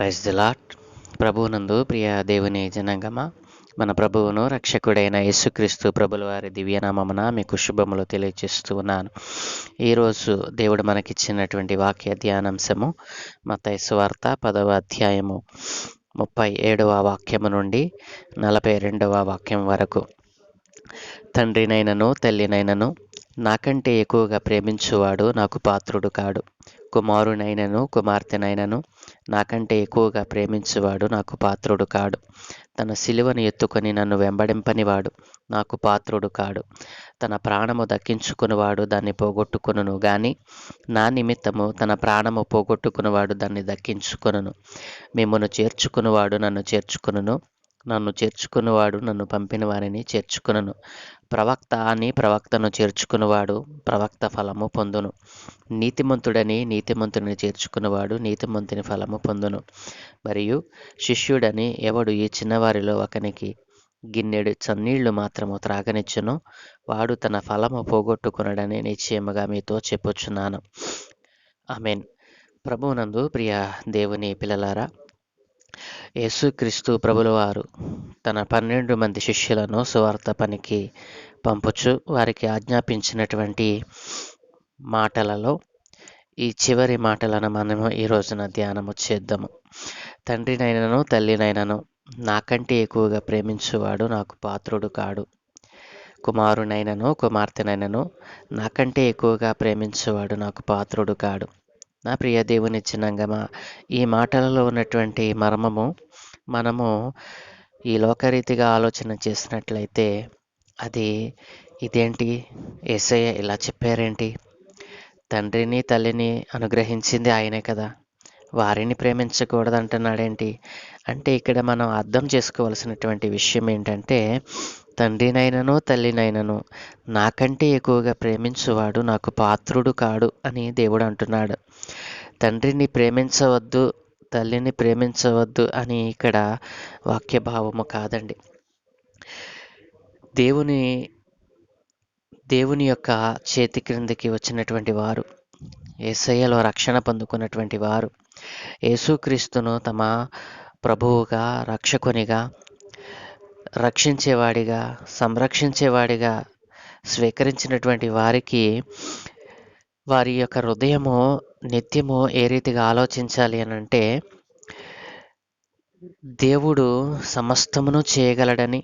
Praise the lord. ప్రభువునందు ప్రియ దేవుని జనాంగమా, మన ప్రభువును రక్షకుడైన యేసుక్రీస్తు ప్రభుల వారి దివ్యనామమున మీకు శుభములు తెలియజేస్తూ ఉన్నాను. ఈరోజు దేవుడు మనకిచ్చినటువంటి వాక్య ధ్యానాంశము మత్తయి సువార్త 10వ అధ్యాయము 37వ వాక్యము నుండి 42వ వాక్యం వరకు. తండ్రినైనను తల్లినైనను నాకంటే ఎక్కువగా ప్రేమించువాడు నాకు పాత్రుడు కాడు. కుమారునైనను కుమార్తెనైనను నాకంటే ఎక్కువగా ప్రేమించువాడు నాకు పాత్రుడు కాడు. తన సిలువను ఎత్తుకొని నన్ను వెంబడింపనివాడు నాకు పాత్రుడు కాడు. తన ప్రాణము దక్కించుకునివాడు దాన్ని పోగొట్టుకొనును గాని నా నిమిత్తము తన ప్రాణము పోగొట్టుకునివాడు దాన్ని దక్కించుకొనును. మిమ్మును చేర్చుకునివాడు నన్ను చేర్చుకొనును, నన్ను చేర్చుకునివాడు నన్ను పంపిన వారిని చేర్చుకొనును. ప్రవక్త అని ప్రవక్తను చేర్చుకునివాడు ప్రవక్త ఫలము పొందును. నీతిమంతుడని నీతిమంతుని చేర్చుకునివాడు నీతిమంతుని ఫలము పొందును. మరియు శిష్యుడని ఎవడు ఈ చిన్నవారిలో ఒకనికి గిన్నెడు చన్నీళ్లు మాత్రము త్రాగనిచ్చును వాడు తన ఫలము పోగొట్టుకునడని నిశ్చయముగా మీతో చెప్పుచున్నాను. ఆమేన్. ప్రభువునందు ప్రియ దేవుని పిల్లలారా, యేసుక్రీస్తు ప్రభుల వారు తన 12 మంది శిష్యులను సువార్త పనికి పంపుచు వారికి ఆజ్ఞాపించినటువంటి మాటలలో ఈ చివరి మాటలను మనము ఈ రోజున ధ్యానము చేద్దాము. తండ్రినైనను తల్లినైనను నాకంటే ఎక్కువగా ప్రేమించువాడు నాకు పాత్రుడు కాడు. కుమారునైనను కుమార్తెనైనను నాకంటే ఎక్కువగా ప్రేమించువాడు నాకు పాత్రుడు కాడు. నా ప్రియ దేవుని చిన్నంగమా, ఈ మాటలలో ఉన్నటువంటి మర్మము మనము ఈ లోకరీతిగా ఆలోచన చేసినట్లయితే అది ఇదేంటి, యేసయ్య ఇలా చెప్పారేంటి? తండ్రిని తల్లిని అనుగ్రహించింది ఆయనే కదా, వారిని ప్రేమించకూడదంటున్నాడేంటి అంటే ఇక్కడ మనం అర్థం చేసుకోవాల్సినటువంటి విషయం ఏంటంటే, తండ్రినైనను తల్లినైనను నాకంటే ఎక్కువగా ప్రేమించువాడు నాకు పాత్రుడు కాడు అని దేవుడు అంటున్నాడు. తండ్రిని ప్రేమించవద్దు, తల్లిని ప్రేమించవద్దు అని ఇక్కడ వాక్యభావము కాదండి. దేవుని యొక్క చేతి క్రిందికి వచ్చినటువంటి వారు, యేసయ్యలో రక్షణ పొందుకున్నటువంటి వారు, యేసుక్రీస్తును తమ ప్రభువుగా రక్షకునిగా రక్షించేవాడిగా సంరక్షించేవాడిగా స్వీకరించినటువంటి వారికి వారి యొక్క హృదయము నిత్యము ఏ రీతిగా ఆలోచించాలి అని అంటే, దేవుడు సమస్తమును చేయగలడని,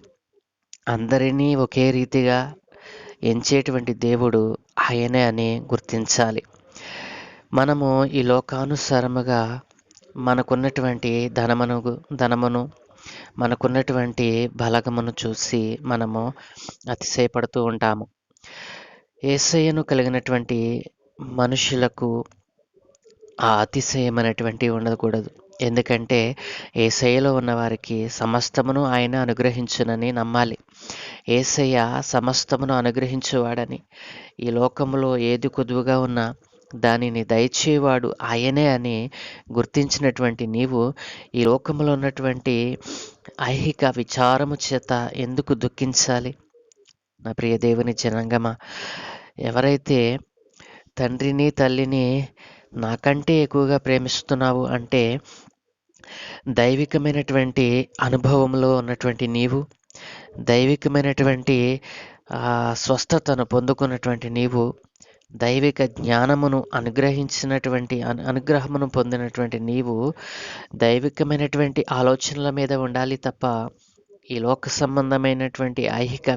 అందరినీ ఒకే రీతిగా ఎంచేటువంటి దేవుడు ఆయనే అని గుర్తించాలి. మనము ఈ లోకానుసారముగా మనకున్నటువంటి ధనమును మనకున్నటువంటి బలగమును చూసి మనము అతిశయపడుతూ ఉంటాము. యేసయ్యను కలిగినటువంటి మనుషులకు ఆ అతిశయం అనేటువంటివి ఉండకూడదు. ఎందుకంటే యేసయ్యలో ఉన్న వారికి సమస్తమును ఆయన అనుగ్రహించునని నమ్మాలి. యేసయ్య సమస్తమును అనుగ్రహించువాడని, ఈ లోకములో ఏది కొదువుగా ఉన్నా దానిని దయచేవాడు ఆయనే అని గుర్తించినటువంటి నీవు ఈ లోకంలో ఉన్నటువంటి ఐహిక విచారము చేత ఎందుకు దుఃఖించాలి? నా ప్రియ దేవుని జనాంగమా, ఎవరైతే తండ్రిని తల్లిని నాకంటే ఎక్కువగా ప్రేమిస్తున్నావు అంటే దైవికమైనటువంటి అనుభవంలో ఉన్నటువంటి నీవు, దైవికమైనటువంటి స్వస్థతను పొందుకున్నటువంటి నీవు, దైవిక జ్ఞానమును అనుగ్రహమును పొందినటువంటి నీవు దైవికమైనటువంటి ఆలోచనల మీద ఉండాలి తప్ప ఈ లోక సంబంధమైనటువంటి ఐహిక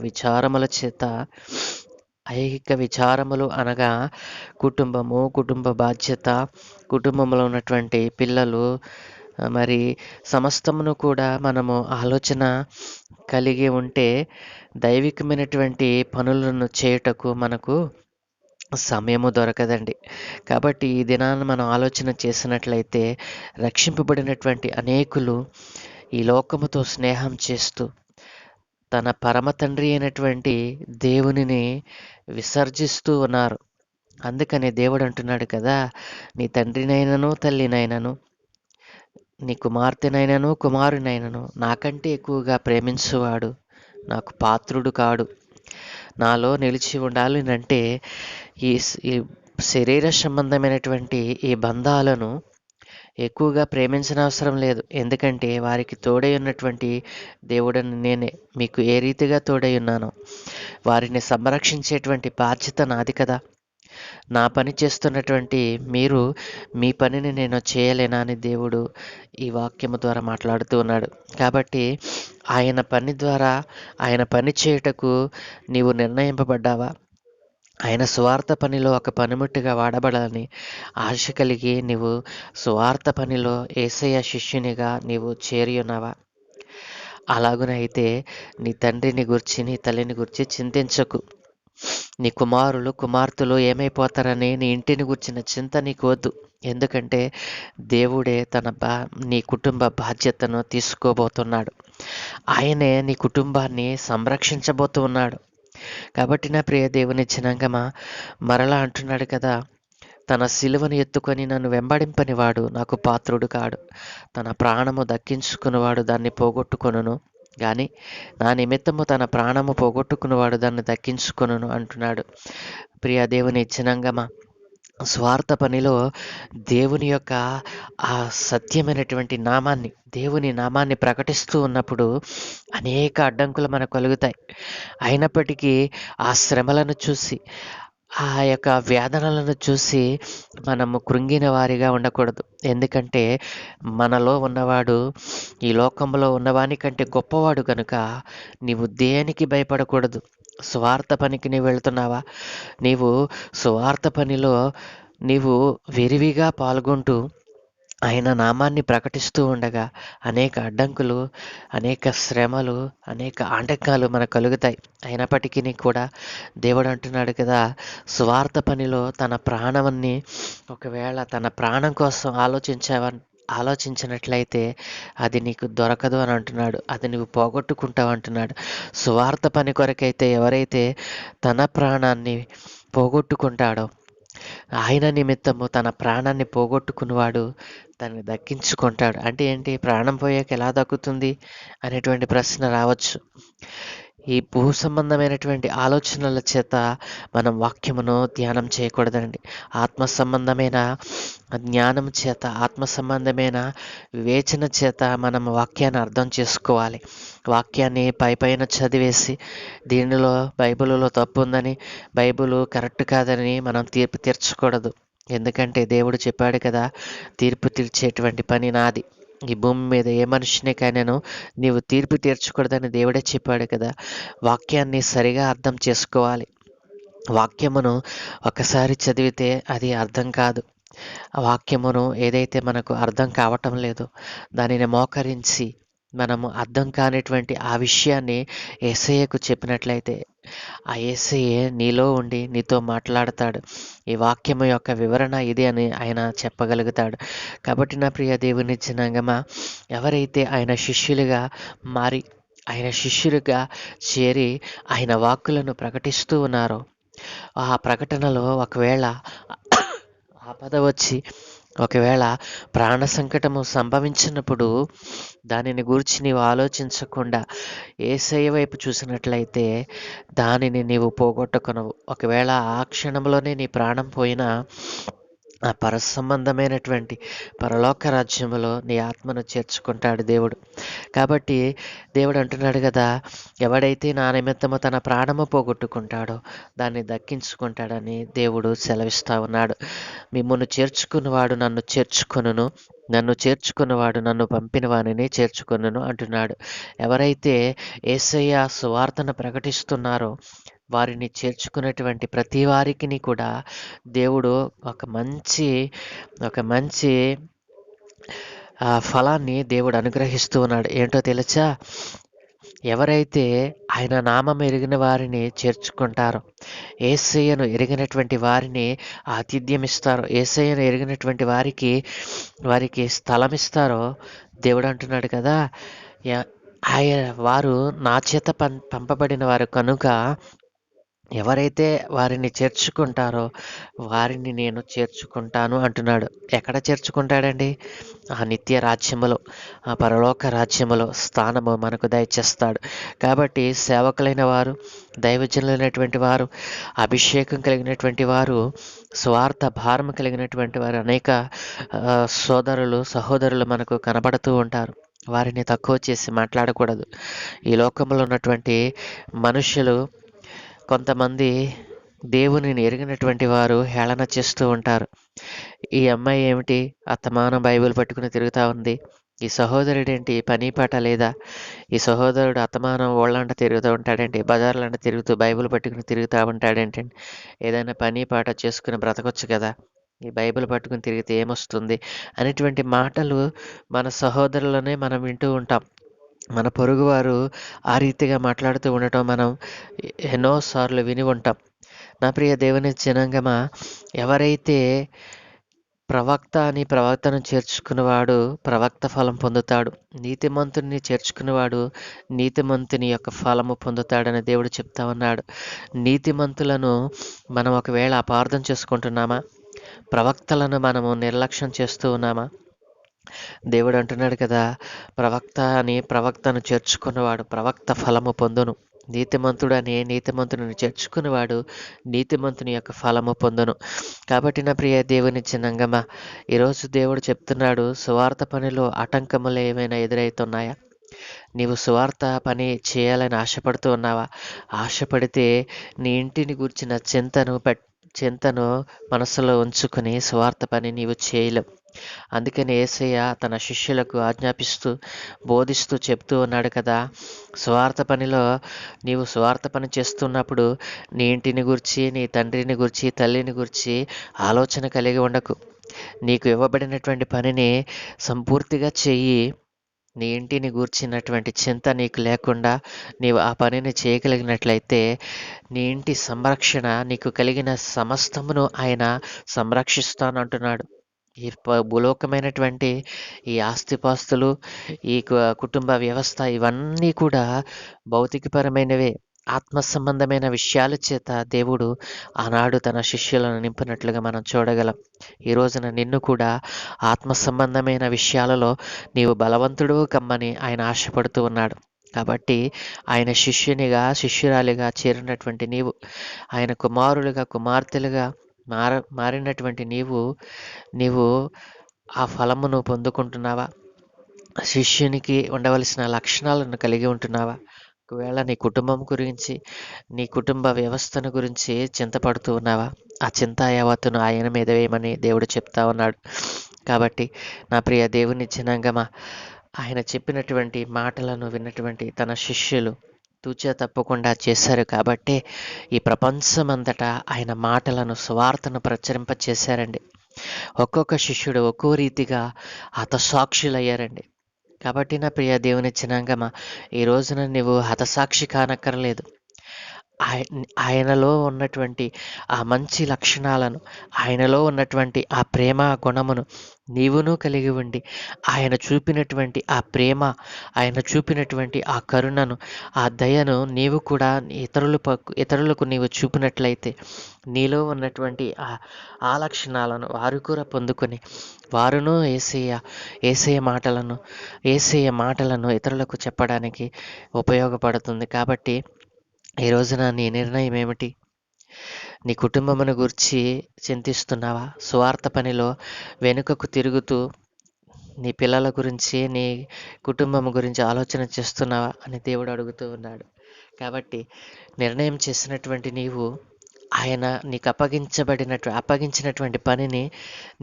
విచారములు అనగా కుటుంబము, కుటుంబ బాధ్యత, కుటుంబంలో ఉన్నటువంటి పిల్లలు, మరి సమస్తమును కూడా మనము ఆలోచన కలిగి ఉంటే దైవికమైనటువంటి పనులను చేయుటకు మనకు సమయము దొరకదండి. కాబట్టి ఈ దినాన్ని మనం ఆలోచన చేసినట్లయితే రక్షింపబడినటువంటి అనేకులు ఈ లోకముతో స్నేహం చేస్తూ తన పరమ తండ్రి అయినటువంటి దేవునిని విసర్జిస్తూ ఉన్నారు. అందుకనే దేవుడు అంటున్నాడు కదా, నీ తండ్రినైనను తల్లినైనను నీ కుమార్తెనైనను కుమారునైనను నాకంటే ఎక్కువగా ప్రేమించువాడు నాకు పాత్రుడు కాడు. నాలో నిలిచి ఉండాలి అంటే ఈ శరీర సంబంధమైనటువంటి ఈ బంధాలను ఎక్కువగా ప్రేమించనవసరం లేదు. ఎందుకంటే వారికి తోడై ఉన్నటువంటి దేవుడని నేనే. మీకు ఏ రీతిగా తోడై ఉన్నానో వారిని సంరక్షించేటువంటి బాధ్యత నాది కదా! నా పని చేస్తున్నటువంటి మీరు మీ పనిని నేను చేయలేనా అని దేవుడు ఈ వాక్యము ద్వారా మాట్లాడుతూ ఉన్నాడు. కాబట్టి ఆయన పని ద్వారా ఆయన పని చేయుటకు నీవు నిర్ణయింపబడ్డావా? ఆయన సువార్త పనిలో ఒక పనిముట్టుగా వాడబడాలని ఆశ కలిగి నీవు సువార్త పనిలో యేసయ్య శిష్యునిగా నీవు చేరి ఉన్నావా? అలాగునైతే నీ తండ్రిని గూర్చి నీ తల్లిని గూర్చి చింతించకు. నీ కుమారులు కుమార్తెలు ఏమైపోతారని నీ ఇంటిని గూర్చిన చింత నీకు వద్దు. ఎందుకంటే దేవుడే నీ కుటుంబ బాధ్యతను తీసుకోబోతున్నాడు. ఆయనే నీ కుటుంబాన్ని సంరక్షించబోతూ ఉన్నాడు. కాబట్టి నా ప్రియ దేవుని జనాంగమా, మరలా అంటున్నాడు కదా, తన సిలువను ఎత్తుకొని నన్ను వెంబడింపని వాడు నాకు పాత్రుడు కాడు. తన ప్రాణము దక్కించుకునివాడు దాన్ని పోగొట్టుకొనును గాని నా నిమిత్తము తన ప్రాణము పోగొట్టుకున్నవాడు దాన్ని దక్కించుకొనును అంటున్నాడు. ప్రియ దేవుని జనాంగమా, స్వార్థ పనిలో దేవుని యొక్క ఆ సత్యమైనటువంటి నామాన్ని, దేవుని నామాన్ని ప్రకటిస్తూ ఉన్నప్పుడు అనేక అడ్డంకులు మనకు కలుగుతాయి. అయినప్పటికీ ఆ శ్రమలను చూసి, ఆ యొక్క వేదనలను చూసి మనము కృంగిన వారిగా ఉండకూడదు. ఎందుకంటే మనలో ఉన్నవాడు ఈ లోకంలో ఉన్నవాని కంటే గొప్పవాడు కనుక నీవు దేనికి భయపడకూడదు. స్వార్థ పనికి నీవు వెళ్తున్నావా? నీవు స్వార్థ పనిలో నీవు విరివిగా పాల్గొంటూ ఆయన నామాన్ని ప్రకటిస్తూ ఉండగా అనేక అడ్డంకులు, అనేక శ్రమలు, అనేక ఆటంకాలు మనకు కలుగుతాయి. అయినప్పటికీ కూడా దేవుడు అంటున్నాడు కదా, సువార్త పనిలో ఒకవేళ తన ప్రాణం కోసం ఆలోచించినట్లయితే అది నీకు దొరకదు అని అంటున్నాడు. అది నువ్వు పోగొట్టుకుంటావు అంటున్నాడు. సువార్త పని కొరకైతే ఎవరైతే తన ప్రాణాన్ని పోగొట్టుకుంటాడో, ఆయన నిమిత్తము తన ప్రాణాన్ని పోగొట్టుకున్నవాడు దాన్ని దక్కించుకుంటాడు. అంటే ఏంటి? ప్రాణం పోయాక ఎలా దక్కుతుంది అనేటువంటి ప్రశ్న రావచ్చు. ఈ భూ సంబంధమైనటువంటి ఆలోచనల చేత మనం వాక్యమును ధ్యానం చేయకూడదండి. ఆత్మ సంబంధమైన జ్ఞానం చేత, ఆత్మ సంబంధమైన వివేచన చేత మనం వాక్యాన్ని అర్థం చేసుకోవాలి. వాక్యాన్ని పైన చదివేసి బైబిల్లో తప్పు ఉందని, బైబిల్ కరెక్ట్ కాదని మనం తీర్పు తీర్చకూడదు. ఎందుకంటే దేవుడు చెప్పాడు కదా, తీర్పు తీర్చేటువంటి పని నాది. ఈ భూమి మీద ఏ మనిషినికైనాను నీవు తీర్పు తీర్చకూడదని దేవుడే చెప్పాడు కదా. వాక్యాన్ని సరిగా అర్థం చేసుకోవాలి. వాక్యమును ఒకసారి చదివితే అది అర్థం కాదు. ఆ వాక్యమును ఏదైతే మనకు అర్థం కావటం లేదో దానిని మోకరించి మనము అర్థం కానిటువంటి ఆ విషయాన్ని యేసయ్యకు చెప్పినట్లయితే ఆ యేసయ్యే నీలో ఉండి నీతో మాట్లాడతాడు. ఈ వాక్యము యొక్క వివరణ ఇది అని ఆయన చెప్పగలుగుతాడు. కాబట్టి నా ప్రియ దేవుని జనాంగమా, ఎవరైతే ఆయన శిష్యులుగా చేరి ఆయన వాక్కులను ప్రకటిస్తూ ఉన్నారో, ఆ ప్రకటనలో ఒకవేళ ఆపద వచ్చి, ఒకవేళ ప్రాణ సంకటము సంభవించినప్పుడు దానిని గూర్చి నీవు ఆలోచించకుండా యేసయ్య వైపు చూసినట్లయితే దానిని నీవు పోగొట్టుకొనవు. ఒకవేళ ఆ క్షణంలోనే నీ ప్రాణం పోయినా ఆ సంబంధమైనటువంటి పరలోక రాజ్యములో నీ ఆత్మను చేర్చుకుంటాడు దేవుడు. కాబట్టి దేవుడు అంటున్నాడు కదా, ఎవడైతే నా నిమిత్తము తన ప్రాణము పోగొట్టుకుంటాడో దాన్ని దక్కించుకుంటాడని దేవుడు సెలవిస్తా ఉన్నాడు. మిమ్మును చేర్చుకున్నవాడు నన్ను చేర్చుకొనును, నన్ను చేర్చుకున్నవాడు నన్ను పంపిన వానిని చేర్చుకొనును అంటున్నాడు. ఎవరైతే యేసయ్య సువార్తను ప్రకటిస్తున్నారో వారిని చేర్చుకునేటువంటి ప్రతి వారికి కూడా దేవుడు ఒక మంచి ఫలాన్ని దేవుడు అనుగ్రహిస్తూ ఉన్నాడు. ఏంటో తెలుసా? ఎవరైతే ఆయన నామం ఎరిగిన వారిని చేర్చుకుంటారో, యేసయ్యను ఎరిగినటువంటి వారిని ఆతిథ్యం ఇస్తారో, యేసయ్యను ఎరిగినటువంటి వారికి స్థలం ఇస్తారో, దేవుడు అంటున్నాడు కదా, వారు నా చేత పంపబడిన వారు కనుక ఎవరైతే వారిని చేర్చుకుంటారో వారిని నేను చేర్చుకుంటాను అంటున్నాడు. ఎక్కడ చేర్చుకుంటాడండి? ఆ నిత్య రాజ్యములో, ఆ పరలోక రాజ్యములో స్థానము మనకు దయచేస్తాడు. కాబట్టి సేవకులైన వారు, దైవజనులైనటువంటి వారు, అభిషేకం కలిగినటువంటి వారు, స్వార్థ భారం కలిగినటువంటి వారు అనేక సోదరులు, సహోదరులు మనకు కనబడుతూ ఉంటారు. వారిని తక్కువ చేసి మాట్లాడకూడదు. ఈ లోకంలో ఉన్నటువంటి మనుషులు కొంతమంది దేవునిని ఎరిగినటువంటి వారు హేళన చేస్తూ ఉంటారు. ఈ అమ్మాయి ఏమిటి అత్తమానం బైబిల్ పట్టుకుని తిరుగుతూ ఉంది, ఈ సహోదరుడేంటి పని పాట లేదా, ఈ సహోదరుడు అత్తమానం ఓళ్ళంట తిరుగుతూ ఉంటాడేంటి, బజార్లంట తిరుగుతూ బైబిల్ పట్టుకుని తిరుగుతూ ఉంటాడేంటండి, ఏదైనా పని పాట చేసుకుని బ్రతకొచ్చు కదా, ఈ బైబిల్ పట్టుకుని తిరిగితే ఏమొస్తుంది అనేటువంటి మాటలు మన సహోదరులనే మనం వింటూ ఉంటాం. మన పొరుగువారు ఆ రీతిగా మాట్లాడుతూ ఉండటం మనం ఎన్నోసార్లు విని ఉంటాం. నా ప్రియ దేవుని జనాంగమా, ఎవరైతే ప్రవక్తను చేర్చుకున్నవాడు ప్రవక్త ఫలం పొందుతాడు, నీతిమంతుని చేర్చుకున్నవాడు నీతిమంతుని యొక్క ఫలము పొందుతాడని దేవుడు చెప్తా ఉన్నాడు. నీతిమంతులను మనం ఒకవేళ అపార్థం చేసుకుంటున్నామా? ప్రవక్తలను మనము నిర్లక్ష్యం చేస్తూ ఉన్నామా? దేవుడు అంటున్నాడు కదా, ప్రవక్తను చేర్చుకున్నవాడు ప్రవక్త ఫలము పొందును, నీతిమంతుడని నీతిమంతుడిని చేర్చుకునేవాడు నీతిమంతుని యొక్క ఫలము పొందును. కాబట్టి నా ప్రియ దేవుని జనాంగమా, ఈరోజు దేవుడు చెప్తున్నాడు, సువార్త పనిలో ఆటంకములు ఏమైనా ఎదురవుతున్నాయా? నీవు సువార్త పని చేయాలని ఆశపడుతూ ఉన్నావా? ఆశపడితే నీ ఇంటిని గూర్చిన చింతను మనసులో ఉంచుకుని సువార్త పని నీవు చేయలేవు. అందుకని యేసయ్య తన శిష్యులకు ఆజ్ఞాపిస్తూ బోధిస్తూ చెప్తూ ఉన్నాడు కదా, స్వార్థ పనిలో నీవు స్వార్థ పని చేస్తున్నప్పుడు నీ ఇంటిని గురించి, నీ తండ్రిని గురించి, తల్లిని గురించి ఆలోచన కలిగి ఉండకు. నీకు ఇవ్వబడినటువంటి పనిని సంపూర్తిగా చెయ్యి. నీ ఇంటిని గూర్చినటువంటి చింత నీకు లేకుండా నీవు ఆ పనిని చేయగలిగినట్లయితే నీ ఇంటి సంరక్షణ, నీకు కలిగిన సమస్తమును ఆయన సంరక్షిస్తానంటున్నాడు. ఈ భూలోకమైనటువంటి ఈ ఆస్తిపాస్తులు, ఈ కుటుంబ వ్యవస్థ, ఇవన్నీ కూడా భౌతికపరమైనవే. ఆత్మ సంబంధమైన విషయాల చేత దేవుడు ఆనాడు తన శిష్యులను నింపినట్లుగా మనం చూడగలం. ఈ రోజున నిన్ను కూడా ఆత్మ సంబంధమైన విషయాలలో నీవు బలవంతుడు కమ్మని ఆయన ఆశపడుతూ ఉన్నాడు. కాబట్టి ఆయన శిష్యురాలిగా చేరినటువంటి నీవు, ఆయన కుమారులుగా, కుమార్తెలుగా మారినటువంటి నీవు ఆ ఫలమును పొందుకుంటున్నావా? శిష్యునికి ఉండవలసిన లక్షణాలను కలిగి ఉంటున్నావా? ఒకవేళ నీ కుటుంబం గురించి, నీ కుటుంబ వ్యవస్థను గురించి చింతపడుతూ ఉన్నావా? ఆ చింత యావత్తును ఆయన మీద వేయమని దేవుడు చెప్తా ఉన్నాడు. కాబట్టి నా ప్రియ దేవుని జనాంగమా, ఆయన చెప్పినటువంటి మాటలను విన్నటువంటి తన శిష్యులు తూచా తప్పకుండా చేశారు. కాబట్టే ఈ ప్రపంచమంతటా ఆయన మాటలను, సువార్తను ప్రచురింపచేశారండి. ఒక్కొక్క శిష్యుడు ఒక్కో రీతిగా హతసాక్షులయ్యారండి. కాబట్టి నా ప్రియ దేవుని జనాంగమా, ఈ రోజున నువ్వు హతసాక్షి కానక్కర్లేదు. ఆయనలో ఉన్నటువంటి ఆ మంచి లక్షణాలను, ఆయనలో ఉన్నటువంటి ఆ ప్రేమ గుణమును నీవును కలిగి ఉండి, ఆయన చూపినటువంటి ఆ ప్రేమ, ఆయన చూపినటువంటి ఆ కరుణను, ఆ దయను నీవు కూడా ఇతరులకు నీవు చూపినట్లయితే నీలో ఉన్నటువంటి ఆ లక్షణాలను వారు కూడా పొందుకొని వారును ఏసయ్య మాటలను ఇతరులకు చెప్పడానికి ఉపయోగపడుతుంది. కాబట్టి ఈ రోజున నీ నిర్ణయం ఏమిటి? నీ కుటుంబమును గురించి చింతిస్తున్నావా? సువార్త పనిలో వెనుకకు తిరుగుతూ నీ పిల్లల గురించి, నీ కుటుంబం గురించి ఆలోచన చేస్తున్నావా అని దేవుడు అడుగుతూ ఉన్నాడు. కాబట్టి నిర్ణయం చేసినటువంటి నీవు ఆయన నీకు అప్పగించినటువంటి పనిని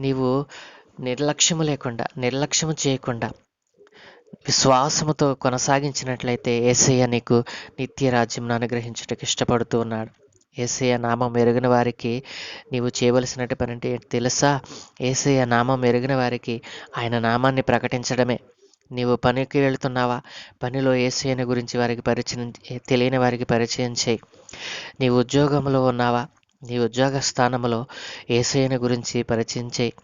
నీవు నిర్లక్ష్యము చేయకుండా విశ్వాసముతో కొనసాగించినట్లయితే యేసయ్య నీకు నిత్య రాజ్యం అనుగ్రహించుటకు ఇష్టపడుతూ ఉన్నాడు. యేసయ్య నామం ఎరిగిన వారికి నీవు చేయవలసినట్టు పని అంటే తెలుసా? యేసయ్య నామం ఎరిగిన వారికి ఆయన నామాన్ని ప్రకటించడమే. నీవు పనికి వెళుతున్నావా? పనిలో యేసయ్యని గురించి తెలియని వారికి పరిచయం చేయి. నీవు ఉద్యోగంలో ఉన్నావా? నీ ఉద్యోగ స్థానంలో యేసయ్యని గురించి పరిచయం చేయి.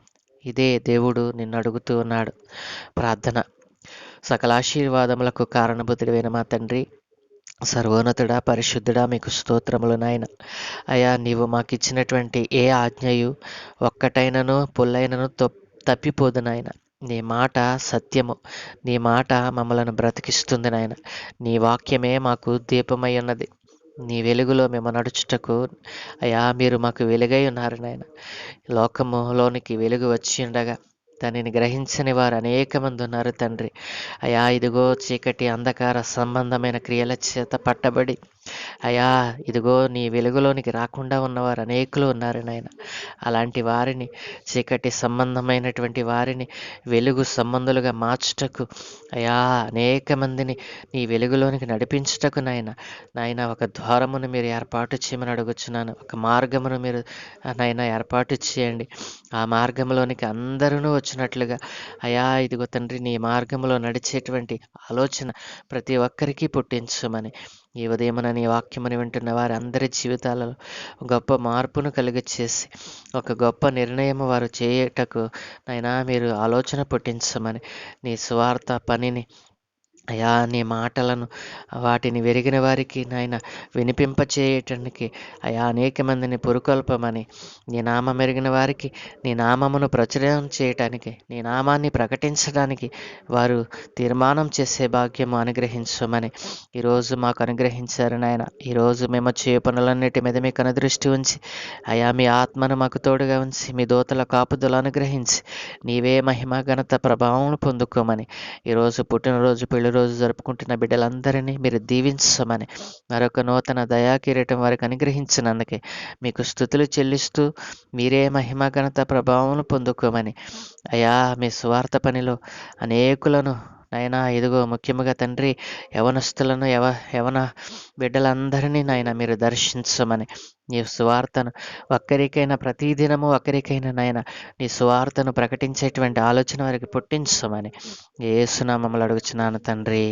ఇదే దేవుడు నిన్ను అడుగుతూ ఉన్నాడు. ప్రార్థన. సకల ఆశీర్వాదములకు కారణభూతుడైన మా తండ్రి, సర్వోన్నతుడా, పరిశుద్ధుడా, మీకు స్తోత్రములు నాయన. అయా, నీవు మాకిచ్చినటువంటి ఏ ఆజ్ఞయు ఒక్కటైనను పుల్లైనను తప్పిపోదు నాయన. నీ మాట సత్యము, నీ మాట మమ్మలను బ్రతికిస్తుంది నాయన. నీ వాక్యమే మాకు దీపమై ఉన్నది. నీ వెలుగులో మేము నడుచుటకు అయా మీరు మాకు వెలుగై ఉన్నారు నాయన. లోకములోనికి వెలుగు వచ్చి ఉండగా దానిని గ్రహించని వారు అనేక మంది ఉన్నారు తండ్రి. అయా, ఇదిగో చీకటి అంధకార సంబంధమైన క్రియల చేత పట్టబడి అయా, ఇదిగో నీ వెలుగులోనికి రాకుండా ఉన్నవారు అనేకులు ఉన్నారు నాయన. అలాంటి వారిని, చీకటి సంబంధమైనటువంటి వారిని వెలుగు సంబంధులుగా మార్చుటకు అయా, అనేక మందిని నీ వెలుగులోనికి నడిపించుటకు నాయన ఒక ద్వారమును మీరు ఏర్పాటు చేయమని అడుగుచున్నాను. ఒక మార్గమును మీరు నాయన ఏర్పాటు చేయండి. ఆ మార్గంలోనికి అందరూ వచ్చినట్లుగా అయా, ఇదిగో తండ్రి, నీ మార్గంలో నడిచేటువంటి ఆలోచన ప్రతి ఒక్కరికి పుట్టించమని ఈ ఉదయమున నీ వాక్యముని వింటున్న వారి అందరి జీవితాలలో గొప్ప మార్పును చేసి ఒక గొప్ప నిర్ణయం వారు చేయుటకు నాయనా మీరు ఆలోచన పుట్టించమని, నీ స్వార్థ పనిని అయా, నీ మాటలను వాటిని వెరిగిన వారికి నాయన వినిపింపచేయటానికి అయా అనేక మందిని పురుకొల్పమని, నీ నామం ఎరిగిన వారికి నీ నామమును ప్రచురం చేయటానికి, నీ నామాన్ని ప్రకటించడానికి వారు తీర్మానం చేసే భాగ్యము అనుగ్రహించమని ఈరోజు మాకు అనుగ్రహించారు నాయన. ఈరోజు మేము చేయ పనులన్నిటి మీద మీకు అనుదృష్టి ఉంచి అయా మీ ఆత్మను మాకు తోడుగా ఉంచి మీ దూతల కాపుదలు అనుగ్రహించి నీవే మహిమ ఘనత ప్రభావం పొందుకోమని, ఈరోజు పుట్టినరోజు పెళ్లిరోజు జరుపుకుంటున్న బిడ్డలందరినీ మీరు దీవించమని, మరొక నూతన దయాకిరీటం వారికి అనుగ్రహించినందుకే మీకు స్తుతులు చెల్లిస్తూ మీరే మహిమ ఘనత ప్రభావం పొందుకోమని, అయా మీ స్వార్థ పనిలో అనేకులను నాయన ఇదిగో ముఖ్యముగా తండ్రి యవనస్తులను యవన బిడ్డలందరినీ నాయన మీరు దర్శించమని, నీ సువార్తను ఒక్కరికైనా ప్రతిదినము ఒక్కరికైనా నాయన నీ సువార్తను ప్రకటించేటువంటి ఆలోచన వారికి పుట్టించమని యేసునామములో అడుగుచున్నాను తండ్రి.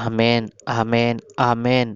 Amen, amen, amen.